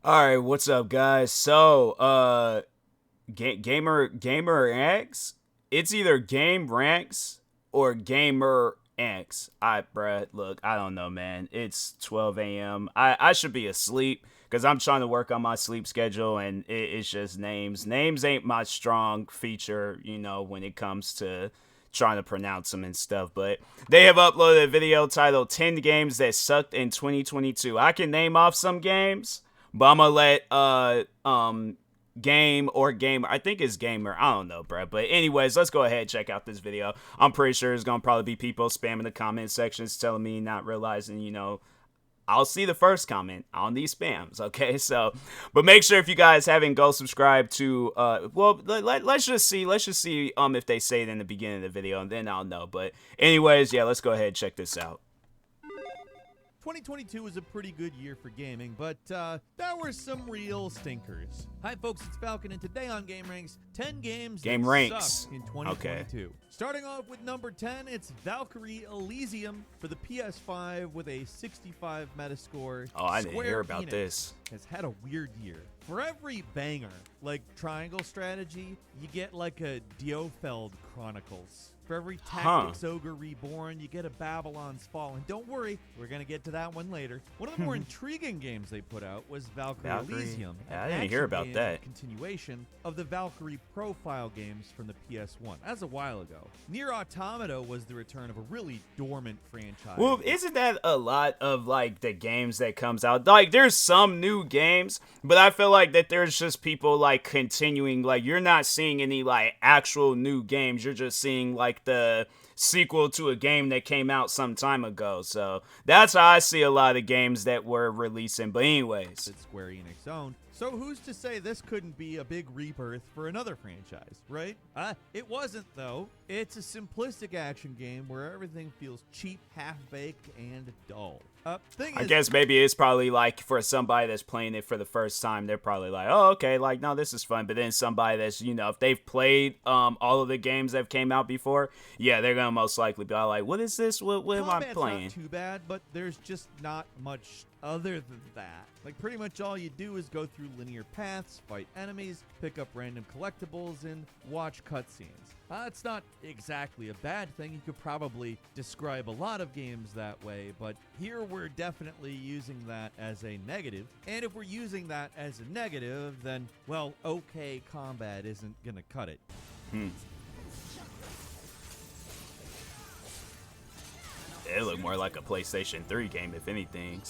All right, what's up, guys? So, gamer X. It's either Game Ranks or Gamer X. Bruh, look, I don't know, man. It's 12 a.m. I should be asleep because I'm trying to work on my sleep schedule, and it's just names. Names ain't my strong feature, when it comes to trying to pronounce them and stuff. But they have uploaded a video titled 10 Games That Sucked in 2022. I can name off some games, but I'm gonna let game or gamer, I think it's gamer, I don't know, bro. But anyways, let's go ahead and check out this video. I'm pretty sure it's gonna probably be people spamming the comment sections telling me, not realizing, I'll see the first comment on these spams, okay? So, but make sure if you guys haven't, go subscribe to, let's just see if they say it in the beginning of the video, and then I'll know. But anyways, yeah, let's go ahead and check this out. 2022 was a pretty good year for gaming, but there were some real stinkers. Hi folks, it's Falcon, and today on Game Ranks, 10 games that sucked in 2022. Okay. Starting off with number 10, it's Valkyrie Elysium for the PS5 with a 65 Metascore. Oh, I didn't hear about this. Has had a weird year. For every banger, like Triangle Strategy, you get like a Diofeld Chronicles. For every Tactics Ogre Reborn, you get a Babylon's Fall. And don't worry, we're going to get to that one later. One of the more intriguing games they put out was Valkyrie Elysium. Yeah, I didn't hear about that. Continuation of the Valkyrie profile games from the PS1. As a while ago. Nier Automata was the return of a really dormant franchise. Well, isn't that a lot of, like, the games that comes out? Like, there's some new games, but I feel like that there's just people, like, continuing. Like, you're not seeing any, like, actual new games. You're just seeing, like, the sequel to a game that came out some time ago. So that's how I see a lot of games that were releasing. But anyways, it's Square Enix owned. So who's to say this couldn't be a big rebirth for another franchise, right? It wasn't, though. It's a simplistic action game where everything feels cheap, half-baked, and dull. I guess maybe it's probably like for somebody that's playing it for the first time, they're probably like, oh, okay, like, no, this is fun. But then somebody that's, if they've played all of the games that have came out before, yeah, they're going to most likely be like, what is this? What am I playing? Not too bad, but there's just not much other than that. Like, pretty much all you do is go through linear paths, fight enemies, pick up random collectibles, and watch cutscenes. It's not exactly a bad thing. You could probably describe a lot of games that way, but here we're definitely using that as a negative. And if we're using that as a negative, then, well, okay, combat isn't gonna cut it. It looked more like a PlayStation 3 game, if anything.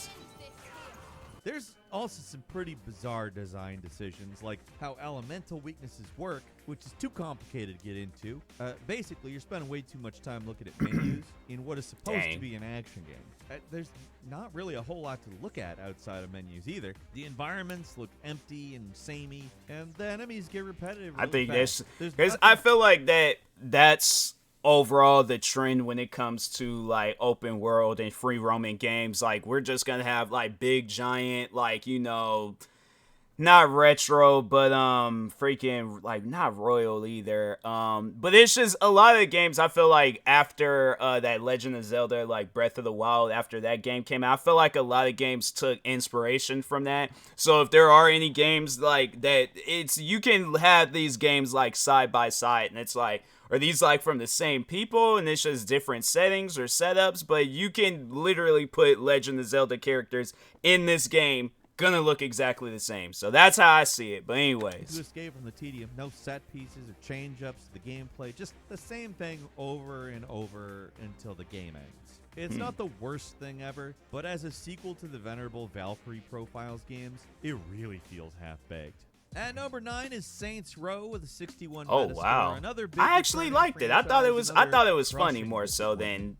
There's also some pretty bizarre design decisions, like how elemental weaknesses work, which is too complicated to get into. Basically, you're spending way too much time looking at menus in what is supposed to be an action game. There's not really a whole lot to look at outside of menus either. The environments look empty and samey, and the enemies get repetitive really I think fast. because I feel like that's overall the trend when it comes to like open world and free roaming games. Like, we're just gonna have like big giant, like, not retro, but freaking like not royal either. But it's just a lot of the games, I feel like after that Legend of Zelda, like Breath of the Wild, after that game came out, I feel like a lot of games took inspiration from that. So if there are any games like that, you can have these games like side by side, and it's like, are these like from the same people and it's just different settings or setups? But you can literally put Legend of Zelda characters in this game, gonna look exactly the same. So that's how I see it. But anyways, to escape from the tedium, no set pieces or change ups to the gameplay, just the same thing over and over until the game ends. It's not the worst thing ever, but as a sequel to the venerable Valkyrie Profiles games, it really feels half-baked. At number 9 is Saints Row with a 61 oh Metascore. wow, Another big I actually liked it. I thought it was funny more so than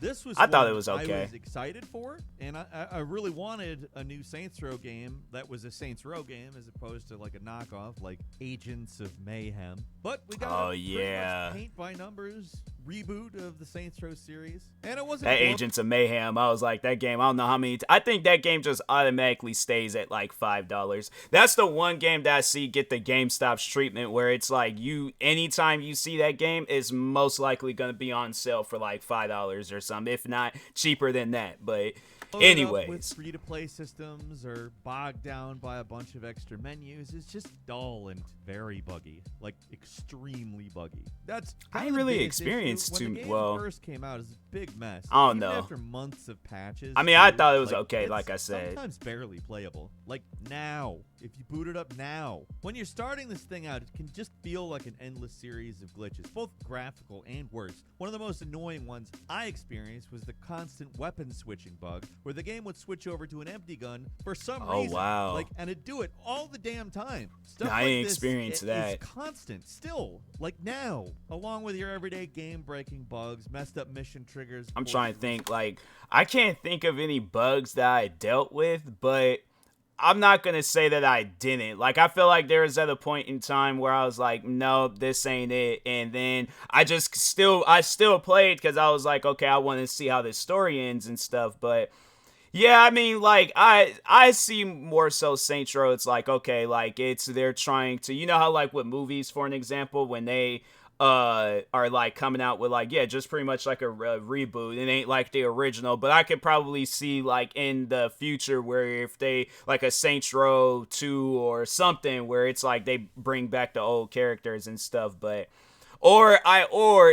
This was I thought it was okay. I was excited for, and I really wanted a new Saints Row game that was a Saints Row game as opposed to like a knockoff like Agents of Mayhem. But we got a paint by numbers reboot of the Saints Row series, and it wasn't that Agents of Mayhem. I was like, that game, I don't know how many I think that game just automatically stays at like $5. That's the one game that I see get the GameStop's treatment, where it's like, anytime you see that game, is most likely going to be on sale for like $5 or something, if not cheaper than that. But Loaded up with Anyways, free-to-play systems or bogged down by a bunch of extra menus is just dull and very buggy, like extremely buggy. That's I kind ain't of the really biggest issue. experienced When too the game well. first came out, it was a big mess. I don't Even know. after months of patches. I mean, I too, thought it was like, okay, it's like I said. sometimes barely playable. Like now, if you boot it up now, when you're starting this thing out, it can just feel like an endless series of glitches, both graphical and worse. One of the most annoying ones I experienced was the constant weapon switching bug, where the game would switch over to an empty gun for some reason. Wow. Like, and it'd do it all the damn time. Stuff I like ain't this experienced that. is constant, still, like now, along with your everyday game-breaking bugs, messed up mission triggers. I'm trying to think, like, I can't think of any bugs that I dealt with, but I'm not going to say that I didn't. Like, I feel like there was at a point in time where I was like, no, this ain't it. And then I still played because I was like, okay, I want to see how this story ends and stuff. But yeah, I mean, like, I see more so Saints Row. It's like, okay, like, they're trying to, you know how, like, with movies, for an example, when they are like coming out with like, yeah, just pretty much like a reboot. It ain't like the original, but I could probably see like in the future where if they like a Saints Row 2 or something where it's like they bring back the old characters and stuff. But or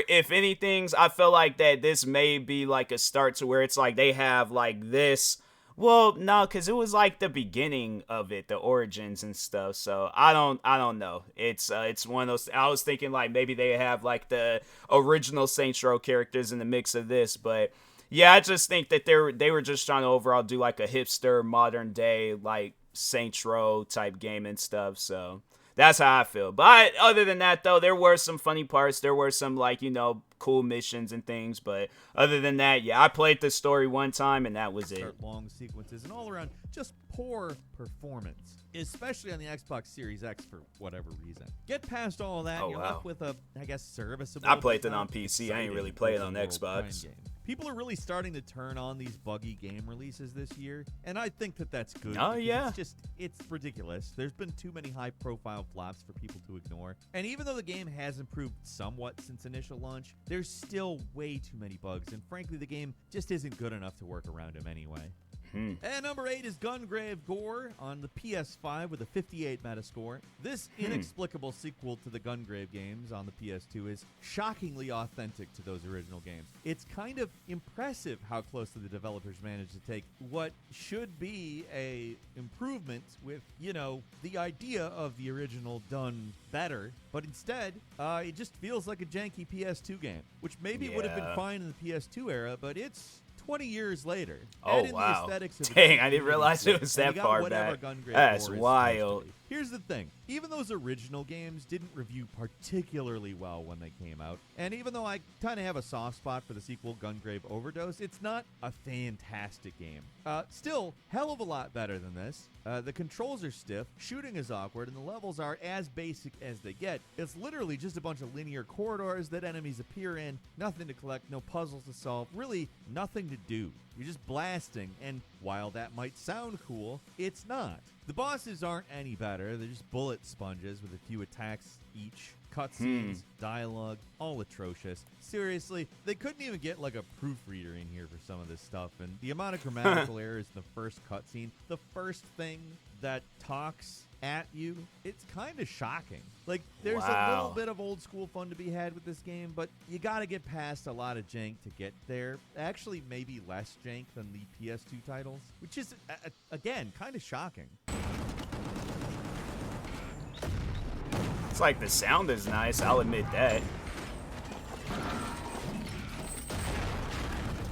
if anything, I feel like that this may be like a start to where it's like they have like this. Well, no, because it was like the beginning of it, the origins and stuff. So I don't know. It's one of those. I was thinking like maybe they have like the original Saints Row characters in the mix of this, but yeah, I just think that they were just trying to overall do like a hipster modern day like Saints Row type game and stuff. So that's how I feel. But other than that, though, there were some funny parts. There were some, like, you know, cool missions and things. But other than that, yeah, I played the story one time, and that was it. Long sequences and all around just poor performance, especially on the Xbox Series X for whatever reason. Get past all of that, Oh, you're wow. left with a, I guess, serviceable. I played it on PC. I ain't really played it on open-world Xbox. crime game. People are really starting to turn on these buggy game releases this year, and I think that that's good. Oh, yeah. It's ridiculous. There's been too many high-profile flops for people to ignore, and even though the game has improved somewhat since initial launch, there's still way too many bugs, and frankly, the game just isn't good enough to work around them anyway. And number 8 is Gungrave Gore on the PS5 with a 58 Metascore. This inexplicable sequel to the Gungrave games on the PS2 is shockingly authentic to those original games. It's kind of impressive how closely the developers managed to take what should be a improvement with, you know, the idea of the original done better, but instead, it just feels like a janky PS2 game, which maybe would have been fine in the PS2 era, but it's 20 years later. Oh, wow. Dang, I didn't realize it was that far back. That's wild. Here's the thing. Even those original games didn't review particularly well when they came out. And even though I kind of have a soft spot for the sequel, Gungrave Overdose, it's not a fantastic game. Still, hell of a lot better than this. The controls are stiff, shooting is awkward, and the levels are as basic as they get. It's literally just a bunch of linear corridors that enemies appear in, nothing to collect, no puzzles to solve, really nothing to do. You're just blasting, and while that might sound cool, it's not. The bosses aren't any better. They're just bullet sponges with a few attacks each. Cutscenes, dialogue, all atrocious. Seriously, they couldn't even get like a proofreader in here for some of this stuff. And the amount of grammatical errors in the first cutscene, the first thing that talks at you, it's kind of shocking. Like, there's a little bit of old school fun to be had with this game, but you got to get past a lot of jank to get there. Actually, maybe less jank than the PS2 titles, which is, again, kind of shocking. It's like the sound is nice, I'll admit that.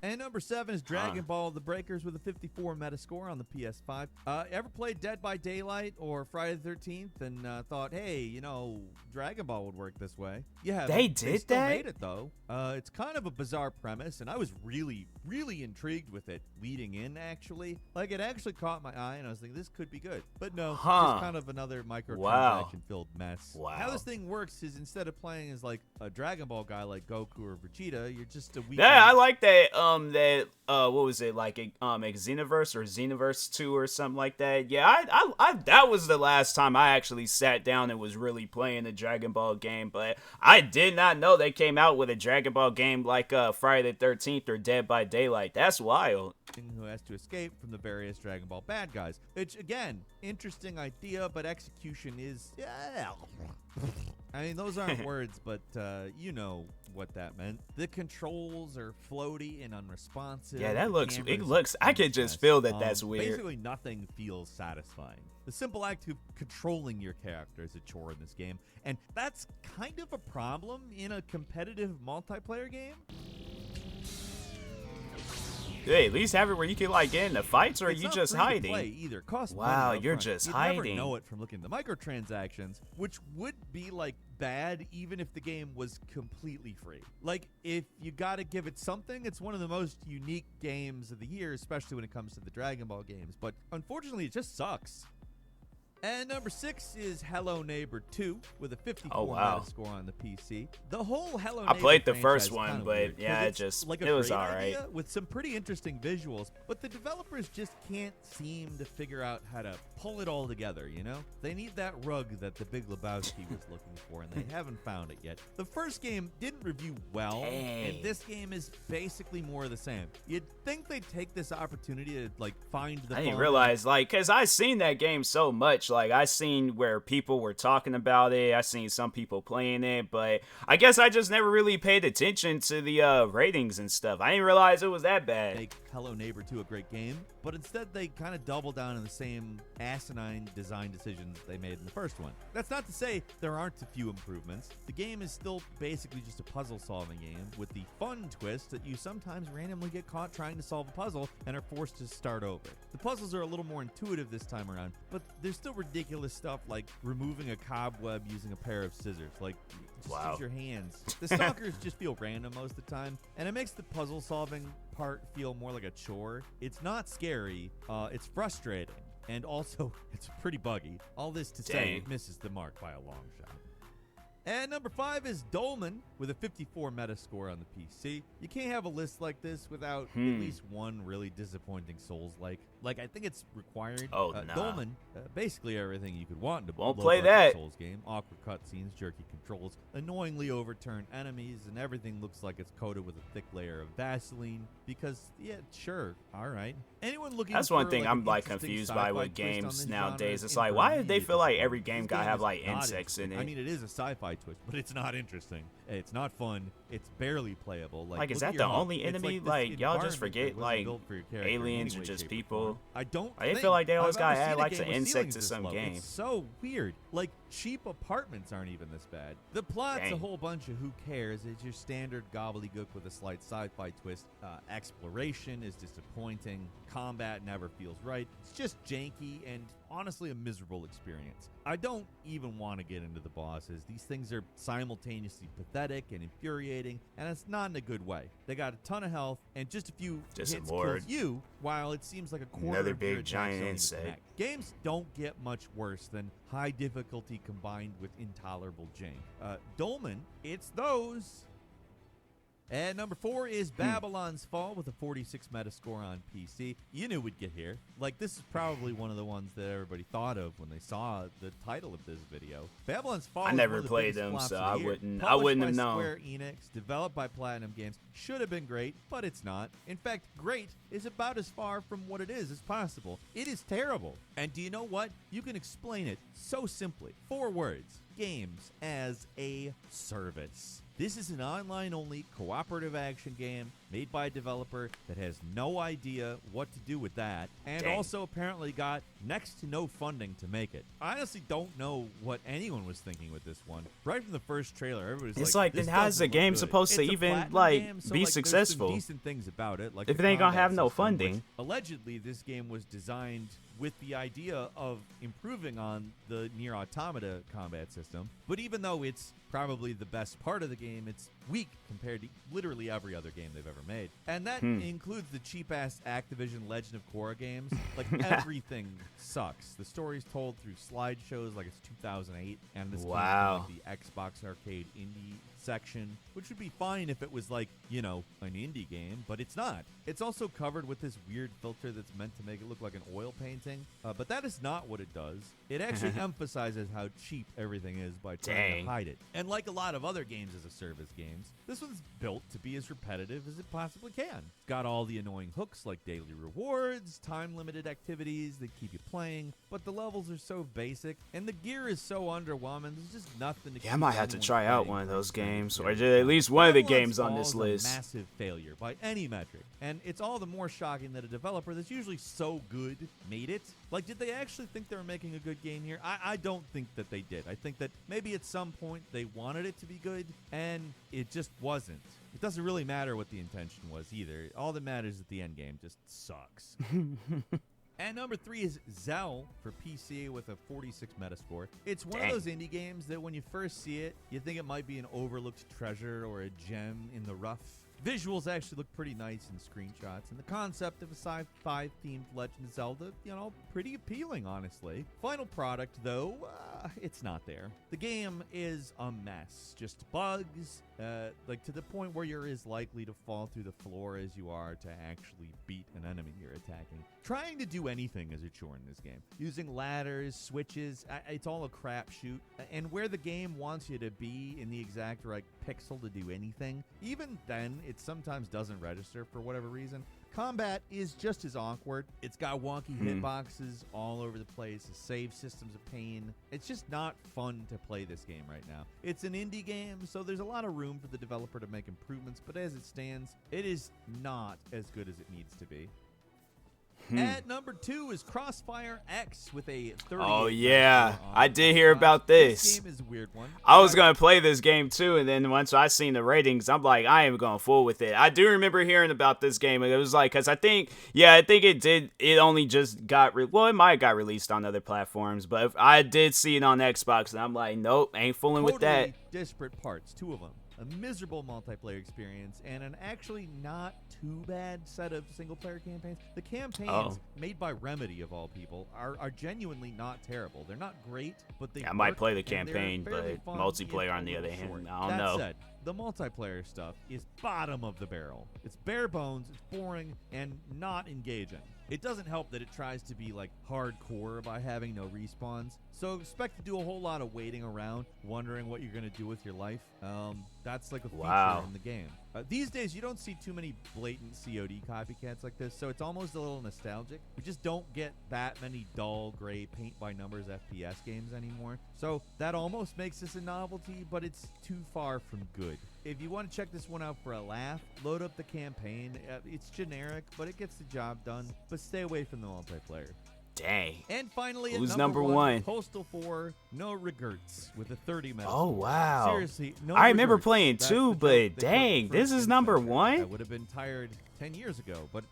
And number 7 is Dragon Ball The Breakers with a 54 Metascore on the PS5. Ever played Dead by Daylight or Friday the 13th and thought, hey, you know, Dragon Ball would work this way? Yeah, they still that? Made it though. It's kind of a bizarre premise, and I was really, really intrigued with it leading in. Actually, like it actually caught my eye, and I was thinking this could be good. But no, it's just kind of another microtransaction-filled mess. Wow. How this thing works is instead of playing as like a Dragon Ball guy like Goku or Vegeta, you're just a weak. Yeah, I like that. that what was it, like Xenoverse or Xenoverse 2 or something like that. Yeah, I that was the last time I actually sat down and was really playing a Dragon Ball game, but I did not know they came out with a Dragon Ball game like Friday the 13th or Dead by Daylight. That's wild. Who has to escape from the various Dragon Ball bad guys. Which, again, interesting idea, but execution is... I mean, those aren't words, but you know what that meant. The controls are floaty and unresponsive. Yeah, that looks... It looks... I could just feel that that's weird. Basically, nothing feels satisfying. The simple act of controlling your character is a chore in this game, and that's kind of a problem in a competitive multiplayer game. Hey, at least have it where you can like get into fights, or are you just hiding? Play either. Cost wow, money you're upfront. just You'd hiding. never know it from looking at the microtransactions, which would be like bad even if the game was completely free. Like, if you gotta give it something, it's one of the most unique games of the year, especially when it comes to the Dragon Ball games. But unfortunately, it just sucks. And number 6 is Hello Neighbor 2 with a 54 Metascore on the PC. The whole Hello Neighbor I played the first franchise one, kinda but weird, yeah, it was all right. With some pretty interesting visuals, but the developers just can't seem to figure out how to pull it all together, you know? They need that rug that the Big Lebowski was looking for, and they haven't found it yet. The first game didn't review well, and this game is basically more of the same. You'd think they'd take this opportunity to, like, find the I didn't realize, like, because I seen that game so much. Like, I seen where people were talking about it. I seen some people playing it, but I guess I just never really paid attention to the ratings and stuff. I didn't realize it was that bad. Make Hello Neighbor 2 a great game, but instead they kind of double down on the same asinine design decisions they made in the first one. That's not to say there aren't a few improvements. The game is still basically just a puzzle-solving game with the fun twist that you sometimes randomly get caught trying to solve a puzzle and are forced to start over. The puzzles are a little more intuitive this time around, but there's still ridiculous stuff like removing a cobweb using a pair of scissors. Like, just use your hands. The stalkers just feel random most of the time, and it makes the puzzle solving part feel more like a chore. It's not scary, it's frustrating, and also it's pretty buggy. All this to say, it misses the mark by a long shot. And number 5 is Dolmen with a 54 Metascore on the PC. You can't have a list like this without at least one really disappointing Souls-like. Like, I think it's required. Oh, nah. Dolmen, basically everything you could want in a Won't play that Souls game. Awkward cutscenes, jerky controls, annoyingly overturned enemies, and everything looks like it's coated with a thick layer of Vaseline. Because, yeah, sure, all right. Anyone looking That's for one thing like, I'm like interesting confused by with sci-fi twist on games this nowadays. genre It's is like, why did they intermediate feel like disappointment. every game This gotta have is like not insects in it? I mean, it is a sci-fi twist, but it's not interesting. It's not fun. It's barely playable. Like, is look at that your the hub. only It's enemy? this Like, y'all just environment forget, that wasn't like, built for your character in aliens any are way, just shape, or people. form. I don't I feel think like they always I've gotta ever add seen a like game some with insects ceilings to this some low. game. It's so weird. Like, cheap apartments aren't even this bad. The plot's a whole bunch of who cares. It's your standard gobbledygook with a slight sci-fi twist. Exploration is disappointing. Combat never feels right. It's just janky and honestly a miserable experience. I don't even want to get into the bosses. These things are simultaneously pathetic and infuriating, and it's not in a good way. They got a ton of health, and just a few hits kills you, while it seems like a quarter Another of your big attacks giant don't even insect. connect. Games don't get much worse than high difficulty combined with intolerable jank. Dolmen, it's those. And number 4 is Babylon's Fall with a 46 Metascore on PC. You knew we'd get here. Like, this is probably one of the ones that everybody thought of when they saw the title of this video. Babylon's Fall. I never played them, so I wouldn't have known. Square Enix, developed by Platinum Games, should have been great, but it's not. In fact, great is about as far from what it is as possible. It is terrible. And do you know what? You can explain it so simply. 4 words. Games as a service. This is an online-only cooperative action game made by a developer that has no idea what to do with that, and also apparently got next to no funding to make it. I honestly don't know what anyone was thinking with this one. Right from the first trailer, everybody's like, then how's the game supposed to even like be successful? There's some decent things about it, like if it ain't gonna have no funding. Which, allegedly, this game was designed with the idea of improving on the Nier Automata combat system. But even though it's probably the best part of the game, it's weak compared to literally every other game they've ever made. And that includes the cheap-ass Activision Legend of Korra games. Like, everything sucks. The story's told through slideshows like it's 2008, and this came from like, the Xbox Arcade Indie section, which would be fine if it was like, you know, an indie game, but it's not. It's also covered with this weird filter that's meant to make it look like an oil painting, but that is not what it does. It actually emphasizes how cheap everything is by trying to hide it. And like a lot of other games as a service games, this one's built to be as repetitive as it possibly can. It's got all the annoying hooks like daily rewards, time-limited activities that keep you playing, but the levels are so basic, and the gear is so underwhelming, there's just nothing to keep I might have to anyone try out playing one of those for games, or experience. at least one of the Babylon's games on Fall this is list. a massive failure by any metric, and it's all the more shocking that a developer that's usually so good made it. Like, did they actually think they were making a good game here? I don't think that they did. I think that maybe at some point they wanted it to be good, and it just wasn't. It doesn't really matter what the intention was either. All that matters is that the end game just sucks. And number 3 is Zell for PC with a 46 Metascore. It's one of those indie games that when you first see it, you think it might be an overlooked treasure or a gem in the rough. Visuals actually look pretty nice in screenshots, and the concept of a sci-fi themed Legend of Zelda, you know, pretty appealing, honestly. Final product, though, it's not there. The game is a mess. Just bugs, like to the point where you're as likely to fall through the floor as you are to actually beat an enemy you're attacking. Trying to do anything is a chore in this game. Using ladders, switches, it's all a crapshoot. And where the game wants you to be in the exact right pixel to do anything, even then, it sometimes doesn't register for whatever reason. Combat is just as awkward. It's got wonky hitboxes all over the place. The save system's a pain. It's just not fun to play this game right now. It's an indie game, so there's a lot of room for the developer to make improvements, but as it stands, it is not as good as it needs to be. At number 2 is Crossfire X with a 30. Oh yeah, I did hear about this. This game is a weird one. I was gonna play this game too, and then once I seen the ratings, I'm like, I ain't going fool with it. I do remember hearing about this game, and it was like, cause I think it did. It only just got it might have got released on other platforms, but I did see it on Xbox, and I'm like, nope, ain't fooling with that. Disparate parts, 2 of them. A miserable multiplayer experience, and an actually not too bad set of single-player campaigns. The campaigns, made by Remedy of all people, are genuinely not terrible. They're not great, but they I might play the and campaign, they're fairly but fun multiplayer on and the a other little hand, short. I don't That know. said, the multiplayer stuff is bottom of the barrel. It's bare bones, it's boring, and not engaging. It doesn't help that it tries to be like hardcore by having no respawns. So expect to do a whole lot of waiting around, wondering what you're going to do with your life. That's like a feature in the game. These days, you don't see too many blatant COD copycats like this, so it's almost a little nostalgic. We just don't get that many dull, gray, paint-by-numbers FPS games anymore. So that almost makes this a novelty, but it's too far from good. If you want to check this one out for a laugh, load up the campaign. It's generic, but it gets the job done. But stay away from the multiplayer. Dang. And finally, who's at number one? Postal 4, No Regrets with a 30 Metascore. Oh wow! Seriously, no. I remember regrets. playing That's too, the but joke they dang, put this first is in number February. I one. would have been tired 10 years ago, but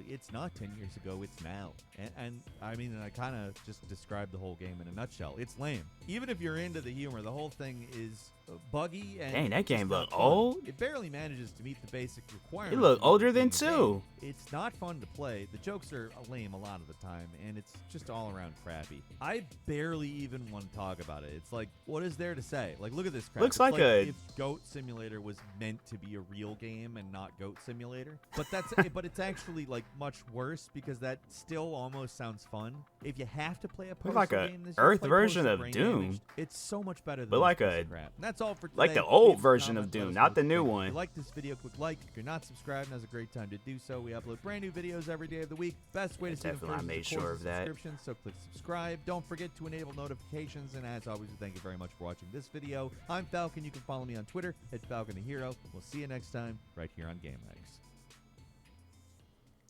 it's not 10 years ago. It's now. And I mean, I kind of just described the whole game in a nutshell. It's lame. Even if you're into the humor, the whole thing is buggy and Dang, that game just not look fun. old. It barely manages to meet the basic requirements. It look of older being than a two. game. It's not fun to play. The jokes are lame a lot of the time, and it's just all around crappy. I barely even want to talk about it. It's like, what is there to say? Like, look at this crap. Looks It's like a- if Goat Simulator was meant to be a real game and not Goat Simulator. But that's but it's actually like much worse because that still almost sounds fun. If you have to play a Postal like a game this year, Earth play version Postal of Brain Doom. Damaged. It's so much better than But like this piece a- of crap. And that's all for today. Like the old Leave a version of comment, let Doom, us not know the what you new think. If one. you like this video, click like. If you're not subscribed, now's a great time to do so. We upload brand new videos every day of the week. Best way to see them Definitely, I first is, made of sure course, of a that. subscription, so click subscribe. Don't forget to enable notifications, and as always, we thank you very much for watching this video. I'm Falcon. You can follow me on Twitter at Falcon the Hero. We'll see you next time right here on Game Ranks.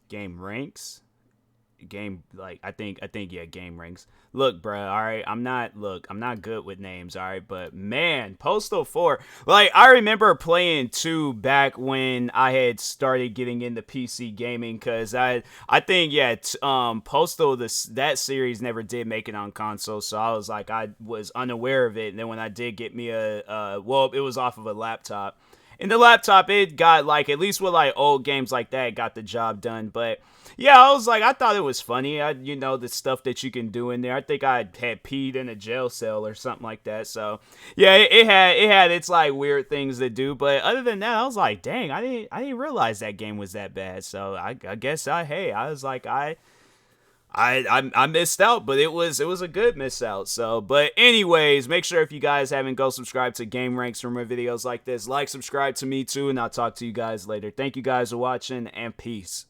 Game ranks. Game I think yeah, game ranks. Look, bruh, all right, I'm not good with names, all right, but man, Postal 4, like I remember playing 2 back when I had started getting into PC gaming, cuz I think Postal, that series never did make it on console, so I was unaware of it, and then when I did get me it was off of a laptop. In the laptop, it got like, at least with like old games like that, it got the job done. But yeah, I was like, I thought it was funny. The stuff that you can do in there. I think I had peed in a jail cell or something like that. So yeah, it had its like weird things to do. But other than that, I was like, dang, I didn't realize that game was that bad. So I guess I was like, I missed out, but it was a good miss out. So, but anyways, make sure if you guys haven't, go subscribe to Game Ranks for more videos like this. Like, subscribe to me too, and I'll talk to you guys later. Thank you guys for watching, and peace.